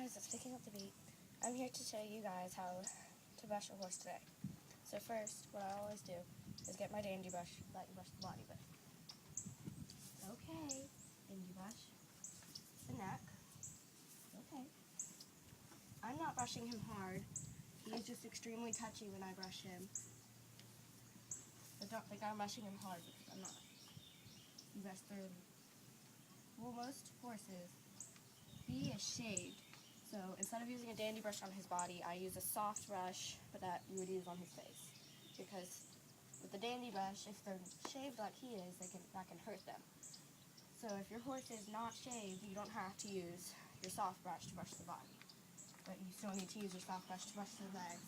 guys, it's Picking Up the Beat. I'm here to show you guys how to brush a horse today. So first, what I always do is get my dandy brush that you brush the body with. Okay, dandy brush the neck. Okay. I'm not brushing him hard. He's just extremely touchy when I brush him. But don't think I'm brushing him hard because I'm not. You brush thoroughly. Well, most horses, he is shaved. So instead of using a dandy brush on his body, I use a soft brush that you would use on his face. Because with the dandy brush, if they're shaved like he is, that can hurt them. So if your horse is not shaved, you don't have to use your soft brush to brush the body. But you still need to use your soft brush to brush their legs.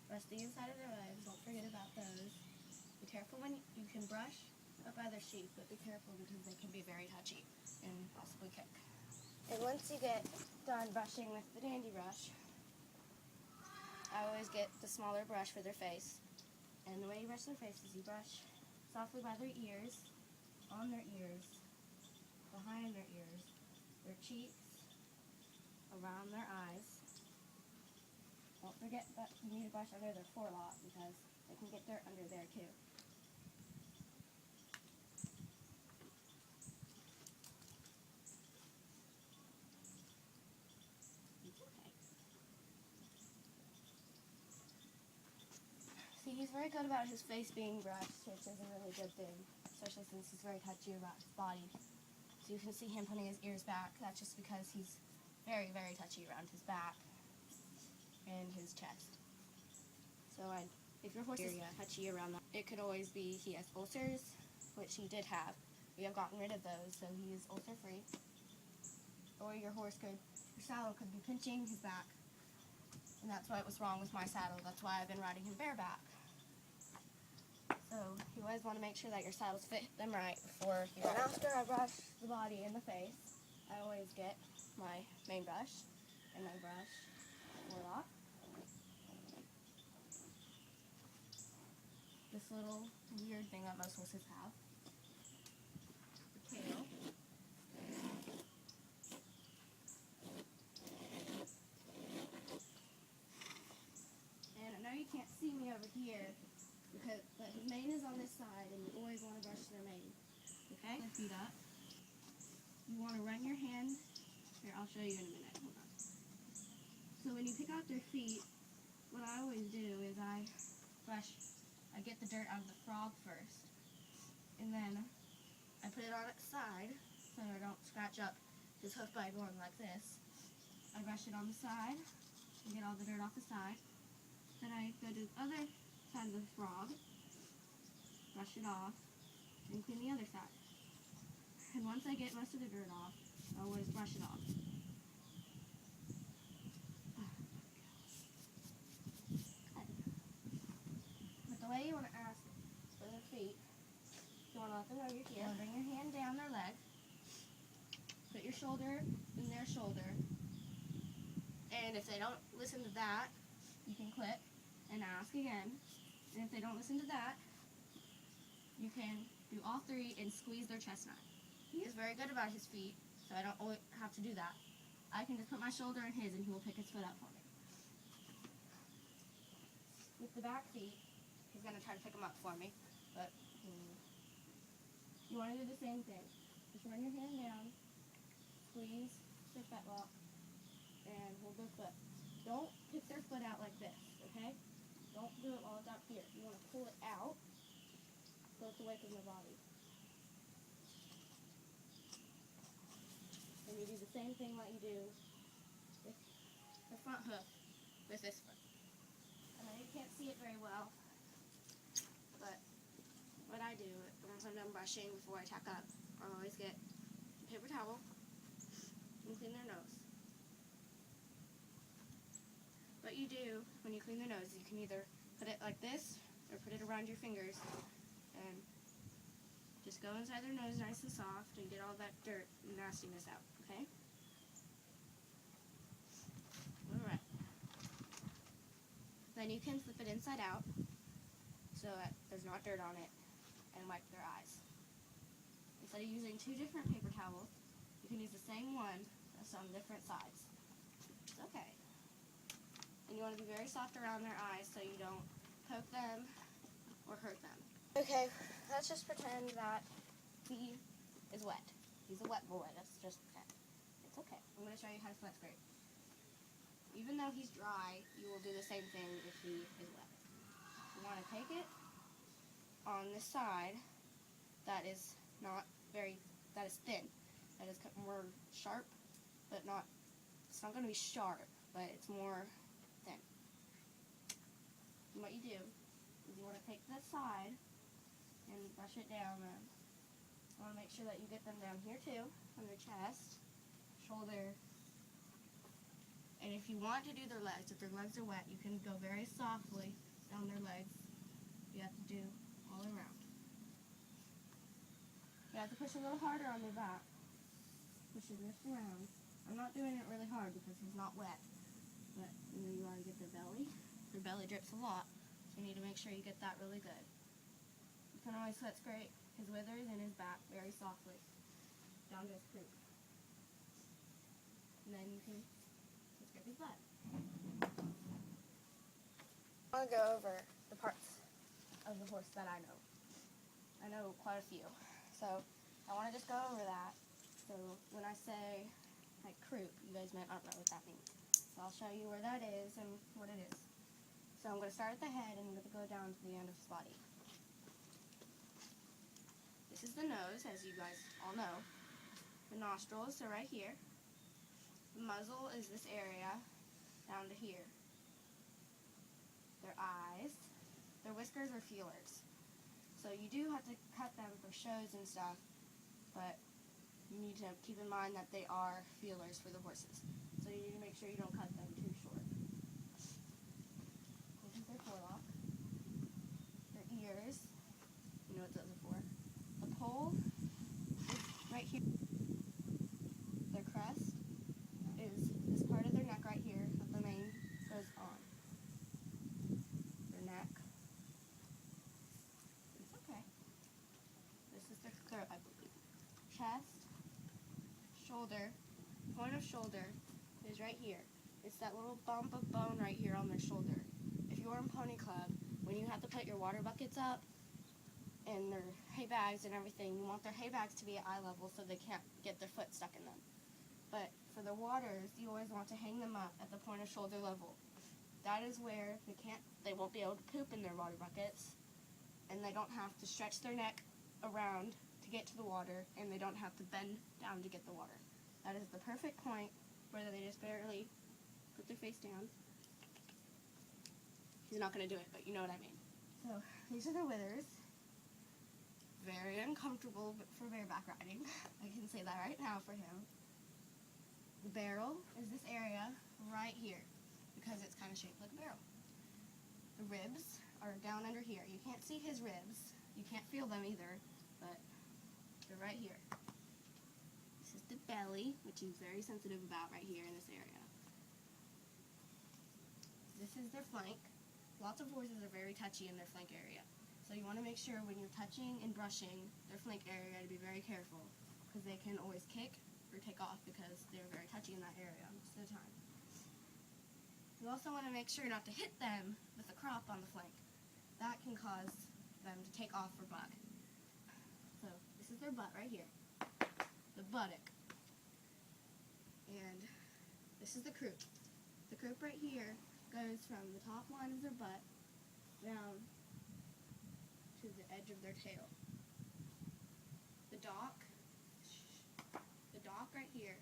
Brush the inside of their legs, don't forget about those. Be careful when you can brush up other sheep, but be careful because they can be very touchy and possibly kick. And once you get done brushing with the dandy brush, I always get the smaller brush for their face. And the way you brush their face is you brush softly by their ears, on their ears, behind their ears, their cheeks, around their eyes. Don't forget that you need to brush under their forelock because they can get dirt under there too. Okay. See, he's very good about his face being brushed, which is a really good thing, especially since he's very touchy about his body. So you can see him putting his ears back. That's just because he's very, very touchy around his back and his chest. So if your horse is touchy around that, it could always be he has ulcers, which he did have. We have gotten rid of those, so he is ulcer-free. Or your saddle could be pinching his back. And that's why it was wrong with my saddle. That's why I've been riding him bareback. So you always want to make sure that your saddles fit them right before you ride. And after I brush the body and the face, I always get my main brush and my brush forelock. This little weird thing that most horses have. The tail. And I know you can't see me over here, but his mane is on this side, and you always want to brush their mane. Okay? Feet up. You want to run your hand. Here, I'll show you in a minute. Hold on. So when you pick out their feet, what I always do is I get the dirt out of the frog first, and then I put it on its side so I don't scratch up his hoof by going like this. I brush it on the side and get all the dirt off the side. Then I go to the other side of the frog, brush it off, and clean the other side. And once I get most of the dirt off, I always brush it off. But the way you want to ask for their feet, you want to let them know you're here. You want to bring your hand down their leg, put your shoulder in their shoulder, and if they don't listen to that, you can click and ask again. And if they don't listen to that, you can do all three and squeeze their chestnut. He is very good about his feet, so I don't always have to do that. I can just put my shoulder in his and he will pick his foot up for me. With the back feet, he's going to try to pick them up for me, but you want to do the same thing. Just run your hand down, squeeze their fetlock, and hold their foot. Don't pick their foot out like this, okay? Don't do it while it's out here. You want to pull it out so it's away from the body. And you do the same thing like you do with the front hoof with this foot. I know you can't see it very well, but what I do once I'm done brushing before I tack up, I always get a paper towel and clean their nose. What you do when you clean their nose, you can either put it like this or put it around your fingers and just go inside their nose nice and soft and get all that dirt and nastiness out, okay? Alright. Then you can flip it inside out so that there's not dirt on it and wipe their eyes. Instead of using two different paper towels, you can use the same one, just on different sides. It's okay. And you want to be very soft around their eyes so you don't poke them or hurt them. Okay, let's just pretend that he is wet. He's a wet boy. Let's just pretend. It's okay. I'm going to show you how to sweat scrape. Even though he's dry, you will do the same thing if he is wet. You want to take it on this side that is thin. That is more sharp, but it's not going to be sharp, but it's more thin. And what you do is you want to take this side and brush it down. You want to make sure that you get them down here too, on their chest, shoulder. And if you want to do their legs, if their legs are wet, you can go very softly down their legs. You have to do all around. You have to push a little harder on their back. Push it this around. I'm not doing it really hard because he's not wet. But you want to get their belly. Their belly drips a lot, so you need to make sure you get that really good. You can always sweat scrape his withers and his back very softly down to his croup. And then you can sweat scrape his butt. I want to go over the parts of the horse that I know. I know quite a few. So I want to just go over that. So when I say like croup, you guys might not know what that means. So I'll show you where that is and what it is. So I'm going to start at the head and I'm going to go down to the end of his body. This is the nose, as you guys all know. The nostrils are right here. The muzzle is this area down to here. Their eyes. Their whiskers are feelers. So you do have to cut them for shows and stuff, but you need to keep in mind that they are feelers for the horses. So you need to make sure you don't cut them too short. This is their forelock. Their ears. You know what those are for. The poll is right here. Their crest is this part of their neck right here that the mane goes on. Their neck. It's okay. This is their throat, I believe. Chest. Shoulder. Point of shoulder is right here. It's that little bump of bone right here on their shoulder. If you're in Pony Club, when you have to put your water buckets up and their hay bags and everything, you want their hay bags to be at eye level so they can't get their foot stuck in them. But for the waters, you always want to hang them up at the point of shoulder level. That is where they won't be able to poop in their water buckets, and they don't have to stretch their neck around to get to the water, and they don't have to bend down to get the water. That is the perfect point where they just barely put their face down. He's not going to do it, but you know what I mean. So these are their withers. Very uncomfortable for bareback riding. I can say that right now for him. The barrel is this area right here because it's kind of shaped like a barrel. The ribs are down under here. You can't see his ribs. You can't feel them either, but they're right here. This is the belly, which he's very sensitive about right here in this area. This is their flank. Lots of horses are very touchy in their flank area. So you want to make sure when you're touching and brushing their flank area to be very careful because they can always kick or take off because they're very touchy in that area most of the time. You also want to make sure not to hit them with the crop on the flank. That can cause them to take off or bug. So this is their butt right here, the buttock. And this is the croup. The croup right here goes from the top line of their butt down to the edge of their tail. The dock right here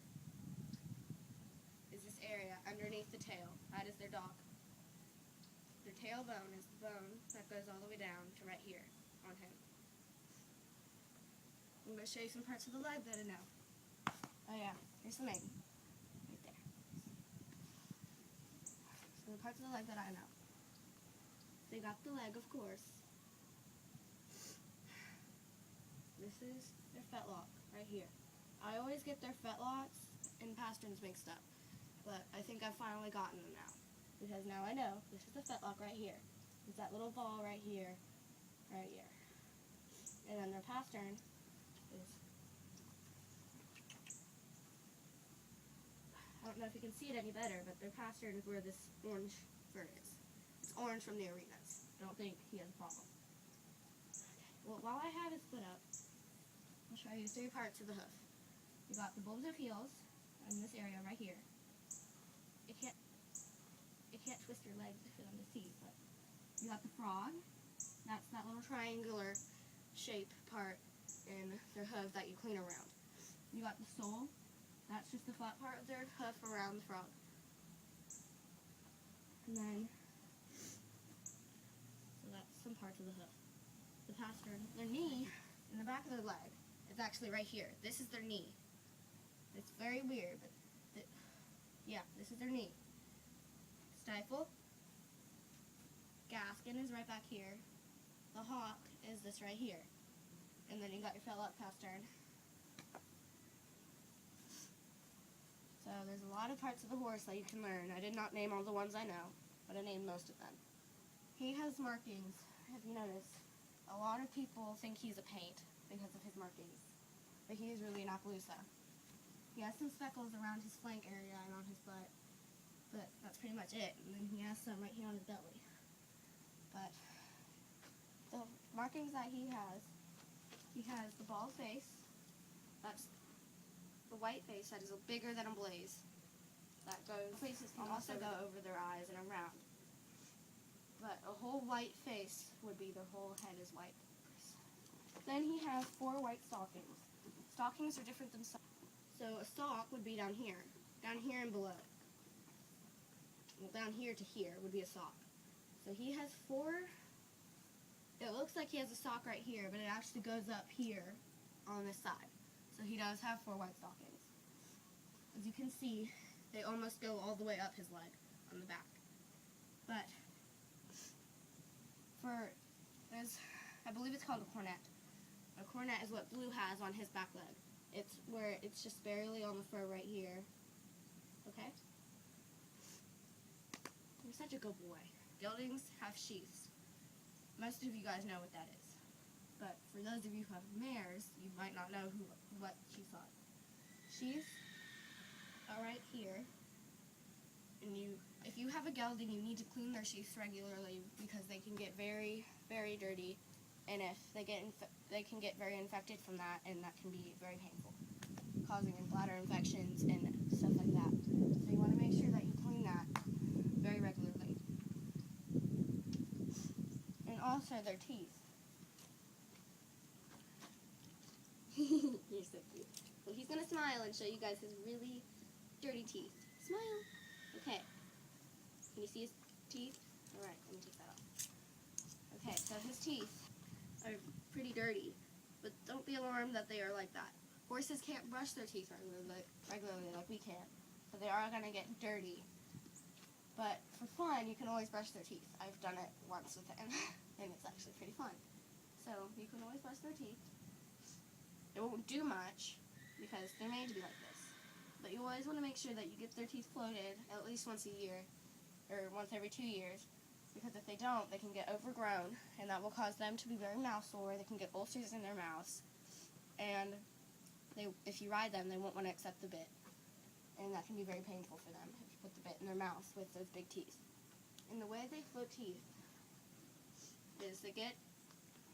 is this area underneath the tail. That is their dock. Their tailbone is the bone that goes all the way down to right here on him. I'm going to show you some parts of the leg that I know. Oh yeah, here's the mane. Right there. So the parts of the leg that I know. They got the leg, of course. This is their fetlock right here. I always get their fetlocks and pasterns mixed up, but I think I've finally gotten them now. Because now I know this is the fetlock right here. It's that little ball right here, right here. And then their pastern is know if you can see it any better, but their pastern is where this orange fur is. It's orange from the arenas. I don't think he has a problem. Okay. Well, while I have it split up, I'll show you 3 parts of the hoof. You got the bulbs of heels in this area right here. It can't twist your legs to fit on the seat, but you got the frog. That's that little triangular shape part in their hoof that you clean around. You got the sole. That's just the flat part of their hoof around the frog. And then, so that's some parts of the hoof. The pastern, their knee, in the back of their leg, is actually right here. This is their knee. It's very weird, but yeah, this is their knee. Stifle. Gaskin is right back here. The hock is this right here. And then you got your fell-up pastern. So there's a lot of parts of the horse that you can learn. I did not name all the ones I know, but I named most of them. He has markings, if you notice. A lot of people think he's a paint because of his markings, but he is really an Appaloosa. He has some speckles around his flank area and on his butt, but that's pretty much it. And then he has some right here on his belly. But the markings that he has the bald face. That's the white face that is bigger than a blaze. That goes, places can also go over their eyes and around. But a whole white face would be their whole head is white. Then he has 4 white stockings. Stockings are different than socks. So a sock would be down here and below. Well, down here to here would be a sock. So he has 4. It looks like he has a sock right here, but it actually goes up here on this side. So he does have 4 white stockings. As you can see, they almost go all the way up his leg on the back. But I believe it's called a cornet. A cornet is what Blue has on his back leg. It's where it's just barely on the fur right here. Okay? You're such a good boy. Geldings have sheaths. Most of you guys know what that is. But for those of you who have mares, you might not know what sheaths are. Sheaths are right here. And if you have a gelding, you need to clean their sheaths regularly because they can get very, very dirty. And if they can get very infected from that, and that can be very painful, causing bladder infections and stuff like that. So you want to make sure that you clean that very regularly. And also their teeth. You're so cute. Well, he's going to smile and show you guys his really dirty teeth. Smile. Okay. Can you see his teeth? Alright, let me take that off. Okay, so his teeth are pretty dirty, but don't be alarmed that they are like that. Horses can't brush their teeth regularly like we can, so they are going to get dirty. But for fun, you can always brush their teeth. I've done it once with him, and it's actually pretty fun. So you can always brush their teeth. It won't do much because they're made to be like this. But you always want to make sure that you get their teeth floated at least once a year, or once every 2 years, because if they don't, they can get overgrown, and that will cause them to be very mouth sore. They can get ulcers in their mouths, and if you ride them, they won't want to accept the bit, and that can be very painful for them if you put the bit in their mouth with those big teeth. And the way they float teeth is they get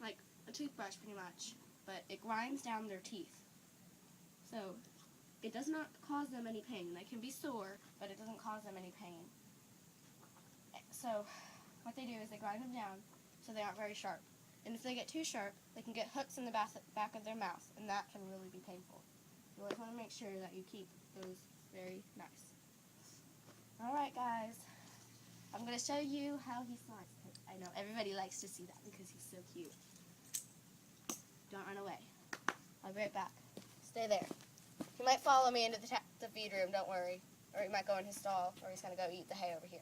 like a toothbrush pretty much, but it grinds down their teeth. So it does not cause them any pain. They can be sore, but it doesn't cause them any pain. So what they do is they grind them down so they aren't very sharp. And if they get too sharp, they can get hooks in the back of their mouth, and that can really be painful. You always want to make sure that you keep those very nice. Alright guys, I'm going to show you how he smiles. I know everybody likes to see that because he's so cute. Don't run away. I'll be right back. Stay there. He might follow me into the feed room, don't worry. Or he might go in his stall, or he's going to go eat the hay over here.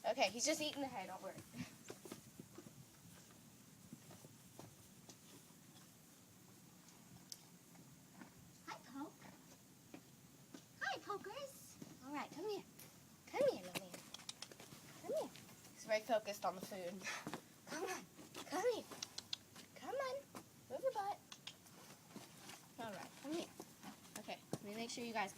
Okay, he's just eating the hay, don't worry. Hi, Poke. Hi, Pokers. All right, come here. Come here, little man. Come here. He's very focused on the food. Come on. Come here. Come on. Move your butt. All right, come here. Okay, let me make sure you guys can